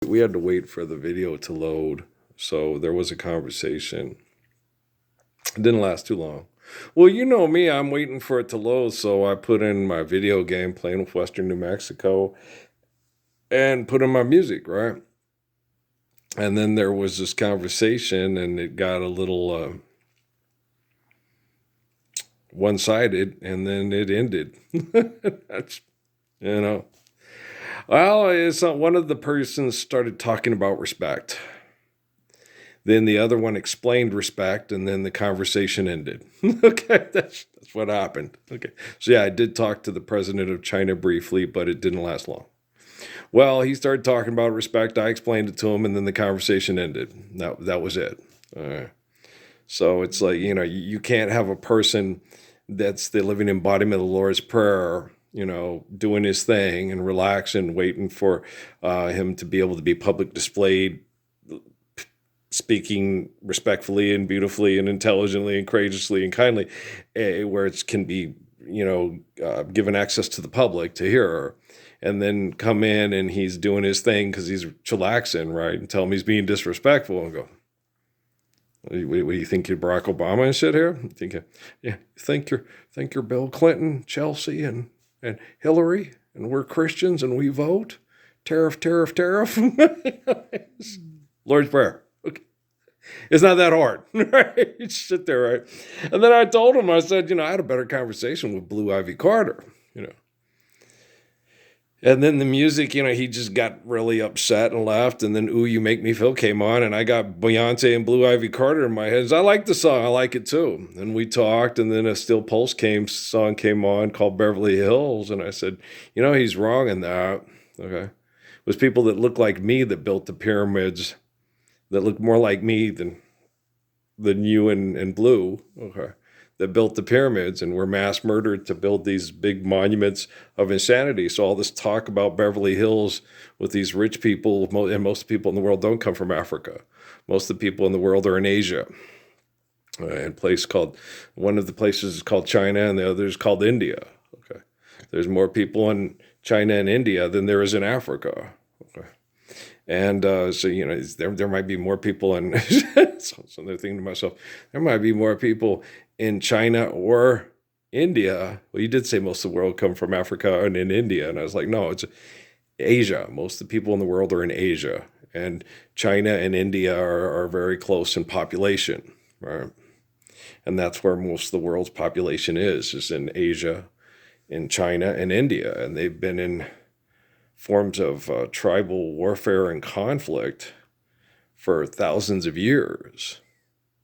We had to wait for the video to load. So there was a conversation. It didn't last too long. Well, you know me, I'm waiting for it to load. So I put in my video game playing with Western New Mexico and put in my music, right? And then there was this conversation and it got a little one sided and then it ended. That's, you know. Well, it's not, one of the persons started talking about respect. Then the other one explained respect, and then the conversation ended. Okay, that's what happened. Okay, so yeah, I did talk to the president of China briefly, but it didn't last long. Well, he started talking about respect. I explained it to him, and then the conversation ended. That was it. All right. So it's like you can't have a person that's the living embodiment of the Lord's prayer. Doing his thing and relaxing, waiting for him to be able to be public displayed speaking respectfully and beautifully and intelligently and courageously and kindly, where it can be, given access to the public to hear her, and then come in and he's doing his thing because he's chillaxing, right? And tell him he's being disrespectful and go, what do you think you're Barack Obama and shit here? You think you're Bill Clinton, Chelsea, and Hillary, and we're Christians and we vote? Tariff, tariff, tariff. Lord's Prayer. It's not that hard, right? You just sit there, right? And then I told him, I said, I had a better conversation with Blue Ivy Carter. And then the music, he just got really upset and left. And then Ooh, You Make Me Feel came on, and I got Beyonce and Blue Ivy Carter in my head. I like the song. I like it too. And we talked, and then a Still Pulse song came on called Beverly Hills. And I said, he's wrong in that. Okay. It was people that look like me that built the pyramids, that look more like me than you and Blue, okay, that built the pyramids and were mass murdered to build these big monuments of insanity. So all this talk about Beverly Hills with these rich people, and most people in the world don't come from Africa. Most of the people in the world are in Asia. And one of the places is called China and the other is called India. Okay, there's more people in China and India than there is in Africa. Okay. And so, there might be more people in, so they're thinking to myself, there might be more people in China or India. Well, you did say most of the world come from Africa and in India. And I was like, no, it's Asia. Most of the people in the world are in Asia. And China and India are very close in population, right? And that's where most of the world's population is in Asia, in China and India. And they've been in forms of tribal warfare and conflict for thousands of years.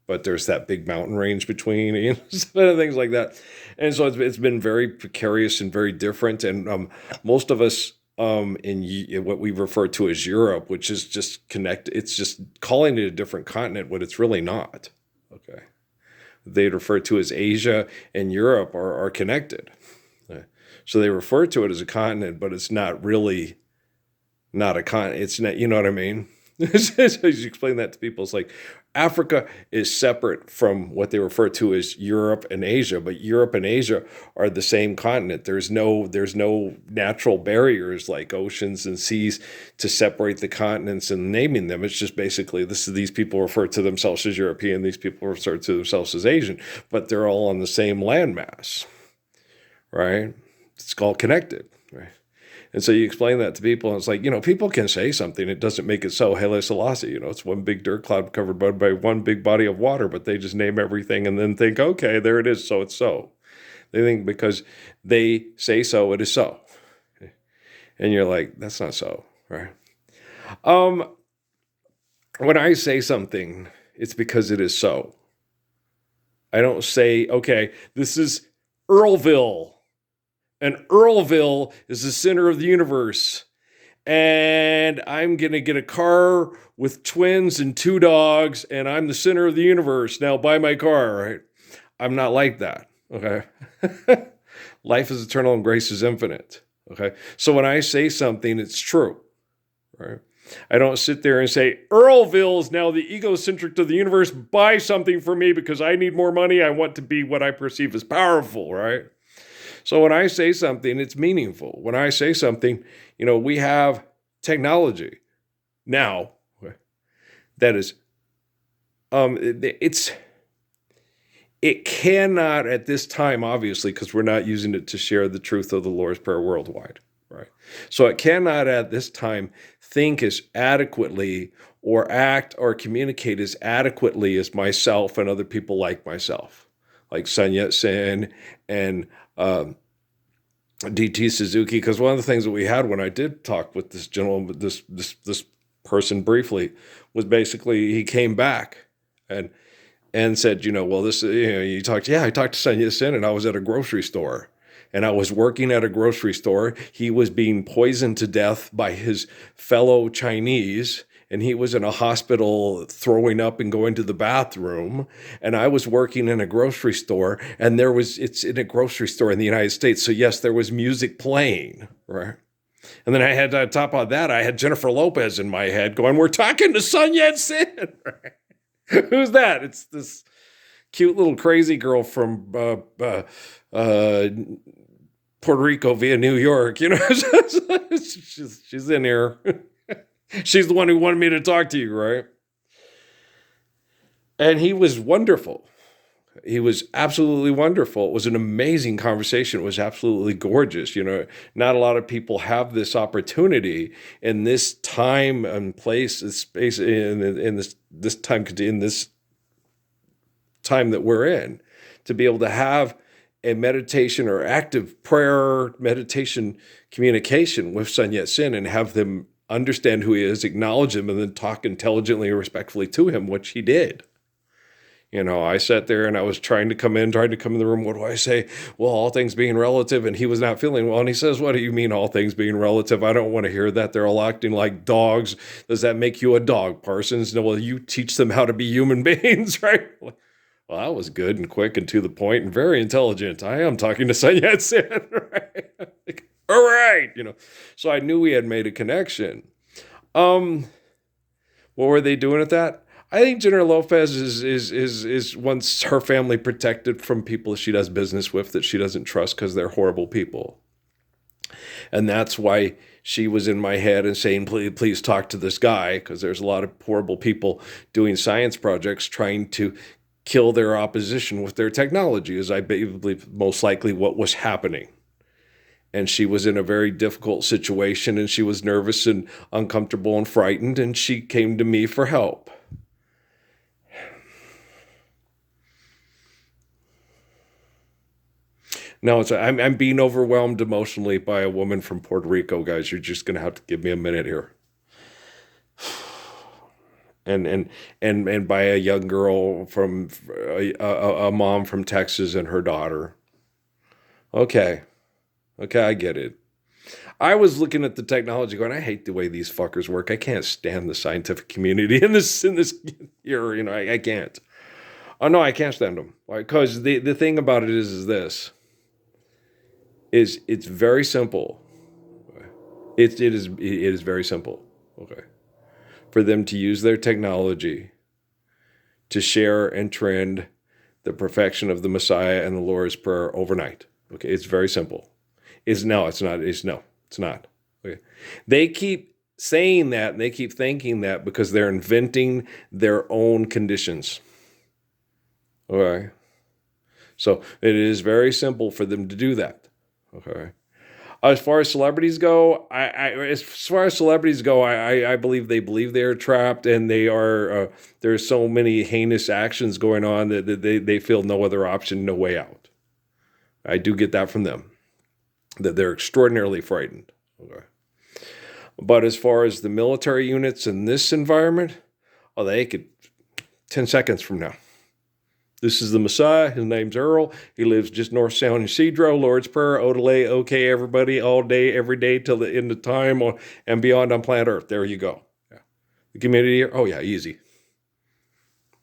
But there's that big mountain range between, things like that. And so it's been very precarious and very different. And most of us in what we refer to as Europe, which is just it's just calling it a different continent when it's really not. Okay. They refer to as Asia and Europe are connected. So they refer to it as a continent, but it's not really not a continent. It's not, you know what I mean? As you explain that to people, it's like Africa is separate from what they refer to as Europe and Asia, but Europe and Asia are the same continent. There's no natural barriers like oceans and seas to separate the continents and naming them. It's just basically these people refer to themselves as European, these people refer to themselves as Asian, but they're all on the same landmass, right? It's called connected, right? And so you explain that to people, and it's like, people can say something. It doesn't make it so. Haile Selassie, it's one big dirt cloud covered by one big body of water, but they just name everything and then think, okay, there it is, so it's so. They think because they say so, it is so. And you're like, that's not so, right? When I say something, it's because it is so. I don't say, okay, this is Earlville. And Earlville is the center of the universe. And I'm going to get a car with twins and 2 dogs, and I'm the center of the universe. Now buy my car, right? I'm not like that, okay? Life is eternal and grace is infinite, okay? So when I say something, it's true, right? I don't sit there and say, Earlville is now the egocentric of the universe. Buy something for me because I need more money. I want to be what I perceive as powerful, right? So when I say something, it's meaningful. When I say something, we have technology. Now, that is, it's, it cannot at this time, obviously, because we're not using it to share the truth of the Lord's Prayer worldwide, right? So it cannot at this time think as adequately or act or communicate as adequately as myself and other people like myself, like Sun Yat-sen and D.T. Suzuki. Because one of the things that we had when I did talk with this gentleman, this person briefly, was basically he came back and said, well, this, you talked, I talked to Sun Yat-sen, and I was at a grocery store. And I was working at a grocery store. He was being poisoned to death by his fellow Chinese, and he was in a hospital throwing up and going to the bathroom. And I was working in a grocery store, and it's in a grocery store in the United States. So yes, there was music playing, right? And then I had, on top of that, I had Jennifer Lopez in my head going, we're talking to Sun Yat-sen, right? Who's that? It's this cute little crazy girl from Puerto Rico via New York. She's in here. She's the one who wanted me to talk to you, right? And he was wonderful. He was absolutely wonderful. It was an amazing conversation. It was absolutely gorgeous. Not a lot of people have this opportunity in this time and place, space, in this time that we're in, to be able to have a meditation or active prayer, meditation communication with Sun Yat-sen and have them understand who he is, acknowledge him, and then talk intelligently and respectfully to him, which he did. I sat there and I was trying to come in the room. What do I say? Well, all things being relative, and he was not feeling well. And he says, what do you mean all things being relative? I don't want to hear that. They're all acting like dogs. Does that make you a dog, Parsons? No, well, you teach them how to be human beings, right? Well, that was good and quick and to the point and very intelligent. I am talking to Sun Yat-sen, right? All right, So I knew we had made a connection. What were they doing at that? I think Jennifer Lopez is wants her family protected from people she does business with that she doesn't trust because they're horrible people. And that's why she was in my head and saying, please talk to this guy, because there's a lot of horrible people doing science projects trying to kill their opposition with their technology, is I believe most likely what was happening. And she was in a very difficult situation, and she was nervous and uncomfortable and frightened, and she came to me for help. No, I'm being overwhelmed emotionally by a woman from Puerto Rico, guys. You're just gonna have to give me a minute here. And by a young girl from a mom from Texas and her daughter. Okay, I get it. I was looking at the technology going, I hate the way these fuckers work. I can't stand the scientific community in this year. I can't. Oh no, I can't stand them. Because the thing about it is this. It's very simple. It is very simple. Okay. For them to use their technology to share and trend the perfection of the Messiah and the Lord's Prayer overnight. Okay, it's very simple. It's not. Okay. They keep saying that and they keep thinking that because they're inventing their own conditions. Okay. So it is very simple for them to do that. Okay. As far as celebrities go, I believe they are trapped, and they are. There's so many heinous actions going on that they feel no other option, no way out. I do get that from them, that they're extraordinarily frightened. Okay. But as far as the military units in this environment, they could 10 seconds from now. This is the Messiah. His name's Earl. He lives just north of San Ysidro. Lord's Prayer, Odelay, okay, everybody, all day, every day, till the end of time and beyond on planet Earth. There you go. Yeah. The community here, oh yeah, easy.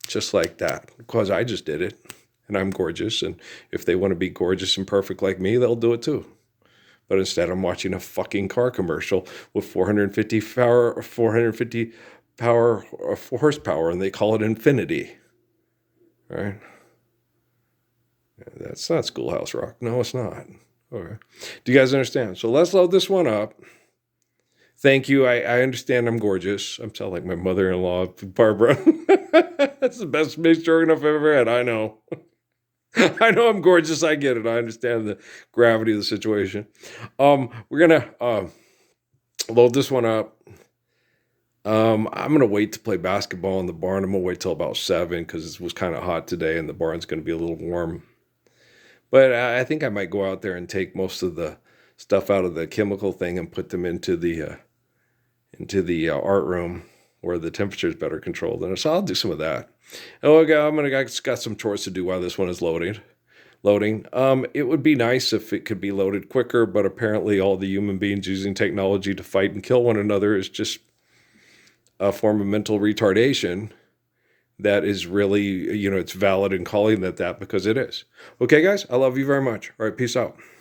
Just like that. Because I just did it. And I'm gorgeous. And if they want to be gorgeous and perfect like me, they'll do it too. But instead, I'm watching a fucking car commercial with 450 horsepower, and they call it infinity. Right? That's not Schoolhouse Rock. No, it's not. Okay. Do you guys understand? So let's load this one up. Thank you. I understand I'm gorgeous. I'm sound like my mother-in-law, Barbara. That's the best Miss Stroganoff I've ever had. I know. I know I'm gorgeous. I get it. I understand the gravity of the situation. We're gonna load this one up. I'm gonna wait to play basketball in the barn. I'm gonna wait till about 7 because it was kind of hot today, and the barn's gonna be a little warm. But I think I might go out there and take most of the stuff out of the chemical thing and put them into the art room where the temperature is better controlled. And so I'll do some of that. Oh, okay, I got some chores to do while this one is loading. It would be nice if it could be loaded quicker, but apparently all the human beings using technology to fight and kill one another is just a form of mental retardation that is really, it's valid in calling it that because it is. Okay, guys, I love you very much. All right, peace out.